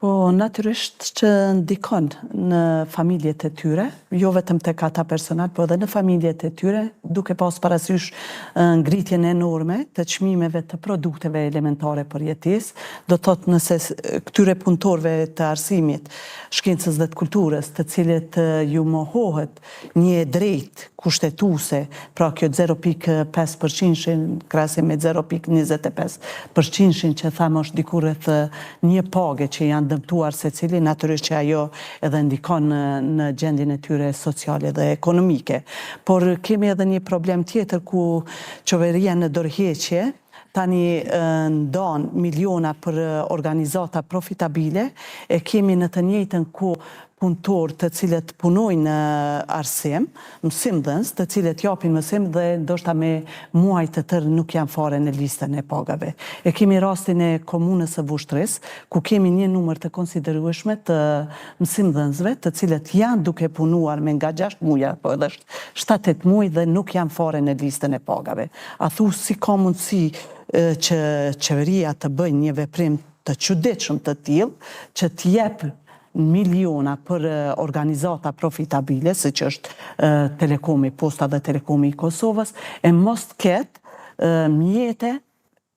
Po, natyrisht që ndikon në familjet e tyre, jo vetëm tek ata personal, po edhe në familjet e tyre, duke pas parasysh ngritjen enorme të çmimeve të produkteve elementare për jetesë, do të thotë nëse këtyre punëtorëve të arsimit, shkencës dhe të kulturës, të cilët ju mohohet një drejt kushtetuese, pra kjo 0.5% krahasim me 0.25% që thamë është diku rreth një page që janë dëmtuar secili, natyrisht që ajo edhe ndikon në gjendjen e tyre sociale dhe ekonomike. Por kemi edhe një problem tjetër ku qeveria në dorëheqje tani ndon miliona për organizata profitabile, e kemi në të njëjtën kohë punëtorë të cilët punojnë në arsim, mësimdhënës, të cilët japin mësim dhe ndoshta me muaj të tërë nuk janë fare në listën e pagave. E kemi rastin e komunës së Vushtrisë, ku kemi një numër të konsiderueshme të mësimdhënësve, të cilët janë duke punuar me nga 6 muaj, po edhe 7-8 muaj dhe nuk janë fare në listën e pagave. A thu si ka mundësi që qeveria të bëjë një veprim të çuditshëm të tillë, që t'jep miliona për organizata profitabile, siç është Telekomi, Posta dhe Telekomi i Kosovës, e mos ketë mjete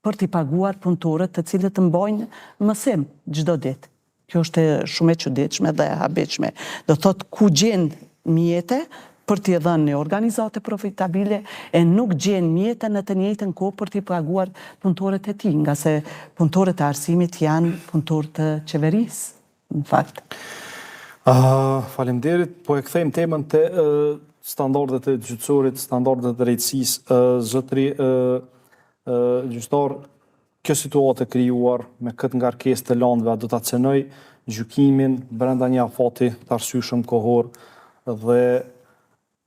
për t'i paguar punëtorët të cilët mbajnë mësim çdo ditë. Kjo është shumë e çuditshme dhe e habitshme. Do thotë ku gjen mjete për t'i dhënë në organizate profitabile e nuk gjen mjete në të njëjtën kohë për t'i paguar punëtorët e tij, nga se punëtorët e arsimit janë punëtorë të qeverisë. Në fakt. Faleminderit, po e kthejmë temën te standardet e gjyqësorit, standardet e drejtësisë. Zotëri gjyqtar, kjo situatë e krijuar me këtë ngarkesë të landëve do ta cenoj gjykimin brenda një afati të arsyeshëm kohor dhe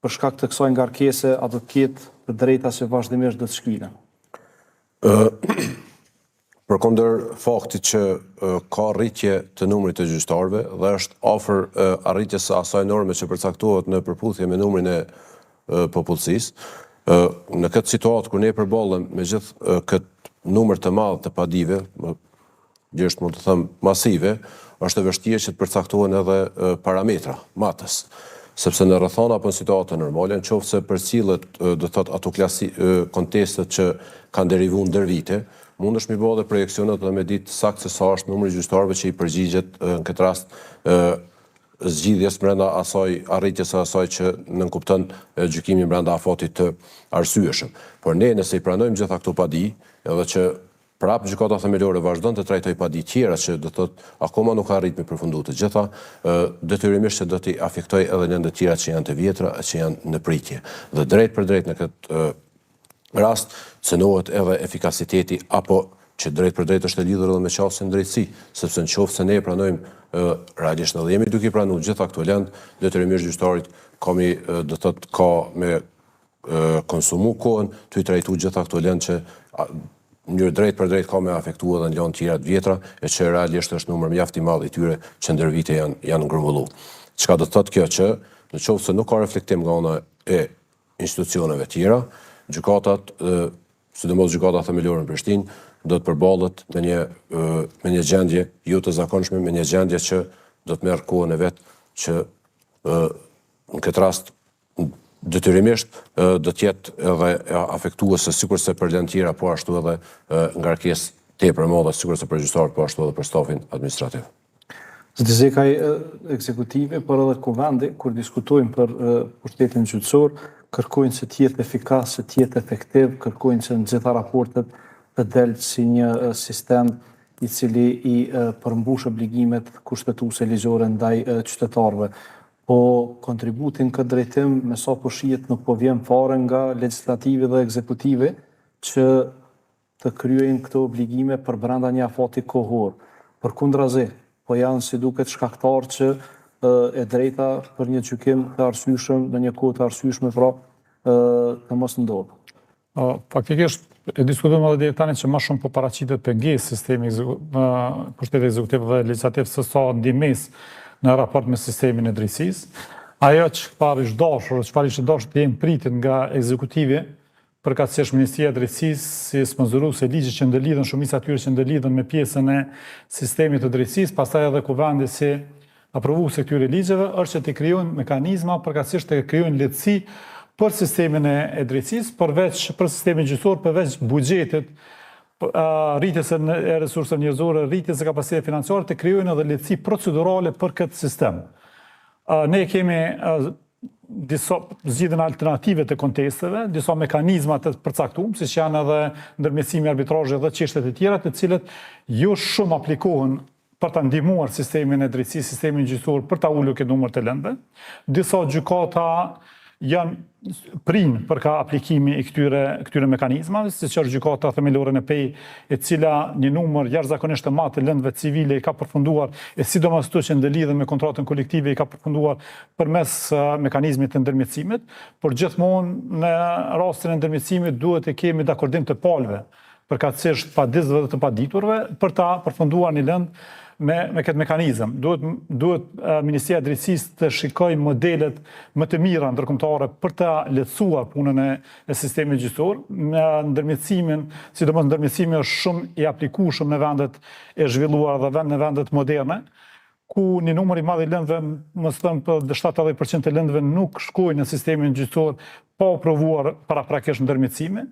për shkak të kësaj ngarkese a do të ketë të drejta që vazhdimisht do të shkilen? Përkundër faktit që ka rritje të numrit të gjyqtarëve dhe është afër arritjes së asaj norme që përcaktohet në përputhje me numrin e popullsisë, në këtë situatë kur ne përballem me gjithë këtë numër të madh të padive, gjithë mund të them masive, është e vështirë që të përcaktohen edhe parametra, matës. Sepse në rrethana apo në situata normale, nëse përcillet do të thotë ato kontestet që kanë derivuar ndër vite, mund është mi bëhe dhe projekcionet dhe me ditë saktë se sa është numri gjyqtarëve që i përgjigjet në këtë rast zgjidhjes brenda asaj arritjes së asaj që nënkupton gjykimin brenda afatit të arsyeshëm. Por ne nëse i pranojmë gjitha këto padi, edhe që prapë gjykata themelore vazhdon të trajtoj padi tjera që do thotë akoma nuk ka arrit me përfundu të gjitha, detyrimisht që do t'i afektoj edhe lëndë tjera që janë të vjetra e që janë në pritje. Dhe drejt për drejt në këtë rast cënohet edhe efikasiteti apo që drejt për drejt është e lidhur edhe me qasjen drejtësi, sepse në qoftë se ne pranojmë realisht edhe jemi duke pranuar gjitha këto lëndë, detyrimisht gjyqtarit ka me konsumu kohën të i trajtu gjitha këto lëndë që një drejt për drejt ka me afektu edhe në lëndë tjera të vjetra e që realisht është numër mjaft i madh i tyre që ndër vite janë ngërmullu. Çka do të thotë kjo që në qoftë se nuk ka reflektim nga ana e institucioneve tjera, gjykatat, sidomos gjykata themelore në Prishtinë, do të përballet me një gjendje jo të zakonshme, me një gjendje që do të merr kohën e vet që në këtë rast detyrimisht do të jetë edhe afektuese sikurse për lëndë tjera, po ashtu edhe ngarkesë tepër e madhe sikurse për gjyqtarët, po ashtu edhe për stafin administrativ. Zoti Zekaj, ekzekutive, por edhe kuvendi, kur diskutojmë për pushtetin gjyqësor, kërkojnë që t'jetë efikas, që t'jetë efektiv, kërkojnë që në gjitha raportet të delë si një sistem i cili i përmbush obligimet kushtetuese ligjore ndaj qytetarëve. Po kontributin këtë drejtim me sa po shihet nuk po vjen fare nga legislativi dhe ekzekutivi që të kryejnë këto obligime për brenda një afati kohor. Përkundrazi, po janë si duket shkaktar që e drejta për një gjykim të arsyeshëm në një kohë të arsyeshme pra të mos ndodhë. Faktikisht e diskutojmë edhe deri tani që më shumë po paraqitet pengesë sistemi pushtetit ekzekutiv dhe legjislativ se sa ndihmës në raport me sistemin e drejtësisë. Ajo çfarë ishte dashur të jenë pritet nga ekzekutivi përkatësisht Ministria e Drejtësisë si sponsoruese ligjit që ndërlidhen shumica atyre që ndërlidhen me pjesën e sistemit të drejtësisë, pastaj edhe kuvendi si aprovuese këtyre ligjeve është që të krijojnë mekanizma përkatësisht të krijojnë lehtësi për sistemin e drejtësisë, për sistemin gjyqësor, përveç buxhetit, rritjes e resurseve njerëzore, rritjes e kapacitetit financiar, të krijojnë edhe lehtësi procedurale për këtë sistem. Ne kemi disa zgjidhjen alternative të kontesteve, disa mekanizma të përcaktuar, siç janë edhe ndërmjetësimi arbitrazhi dhe çështjet e tjera, të cilët jo shumë aplikohen për ta ndihmuar sistemin e drejtësisë, sistemin gjyqësor për ta ulur këtë numër të lëndëve. Disa gjykata janë prinë për ka aplikimi i këtyre mekanizmave, siç është gjykata themelore në Pej, e cila një numër jashtëzakonisht të madh të lëndëve civile i ka përfunduar, e sidomos ato që ndërlidhen me kontratën kolektive i ka përfunduar përmes mekanizmit të ndërmjetësimit, por gjithmonë në rastin e ndërmjetësimit duhet të kemi dakordim të palëve, përkatësisht paditësve dhe të paditurve, për ta përfunduar një lëndë me këtë mekanizëm. Duhet Ministria e Drejtësisë të shikojë modelet më të mira ndërkombëtare për ta lehtësuar punën e sistemit gjyqësor. Ndërmjetësimin, sidomos ndërmjetësimi është shumë i aplikueshëm në vendet e zhvilluara dhe në vendet moderne, ku një numër i madh i lëndëve, mos them për 70% të lëndëve nuk shkojnë në sistemin gjyqësor pa u provuar paraprakisht ndërmjetësimi.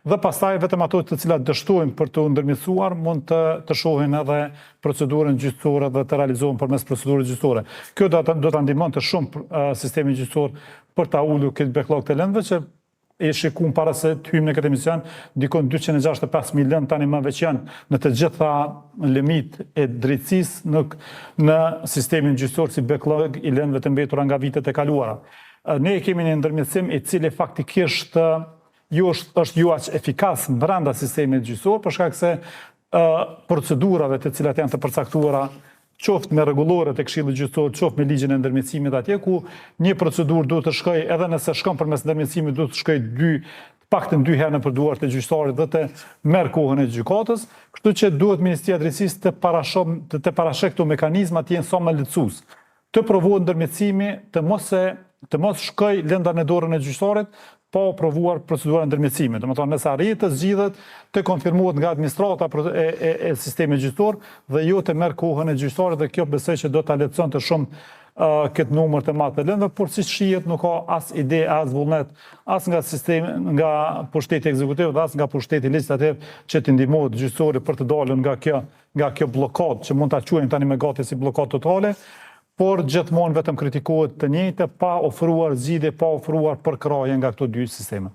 Dhe pastaj vetëm ato të cilat dështojnë për të ndërmjetësuar mund të shohin edhe procedurën gjyqësore dhe të realizohen përmes procedurës gjyqësore. Kjo do ta ndihmonte shumë sistemin gjyqësor për ta ulur këtë backlog të lëndëve që e shikuam para se të hyjmë në këtë emision, dikon 265.000 lëndë tani më veç janë në të gjitha limit e drejtësisë në sistemin gjyqësor si backlog i lëndëve të mbetura nga vitet e kaluara. Ne kemi një ndërmjetësim i cili faktikisht është jo aq efikas brenda sistemit gjyqësor, për shkak se procedurave të cilat janë të përcaktuara qoftë me rregulloret e Këshillit Gjyqësor, qoftë me ligjin e ndërmjetësimit atje, ku një procedurë duhet të shkojë, edhe nëse shkon përmes ndërmjetësimit, duhet të shkojë paktën 2 herë nëpër duart e gjyqtarit dhe të merr kohën e gjykatës, kështu që duhet Ministria e Drejtësisë të parashë këto mekanizma të jenë sa më lehtësues. Të provohet ndërmjetësimi, të mos shkojë lënda në dorën e gjyqtarit, pa provuar procedura ndërmjetësimi. Domethënë, nëse arrit të zgjidhet, të konfirmohet nga administrata e sistemit gjyqësor dhe jo të merr kohën e gjyqtarit, dhe kjo besoj që do ta lehtësonte shumë këtë numër të madh të lëndëve, por siç shihet nuk ka as ide, as vullnet, as nga pushteti ekzekutiv dhe as nga pushteti legislativ që të ndihmohet gjyqësori për të dalur nga kjo bllokadë që mund ta quajmë tani me gati si bllokadë totale, por gjithmonë vetëm kritikohet të njëjtë, pa ofruar zgjidhje, pa ofruar përkraje nga këto dy sisteme.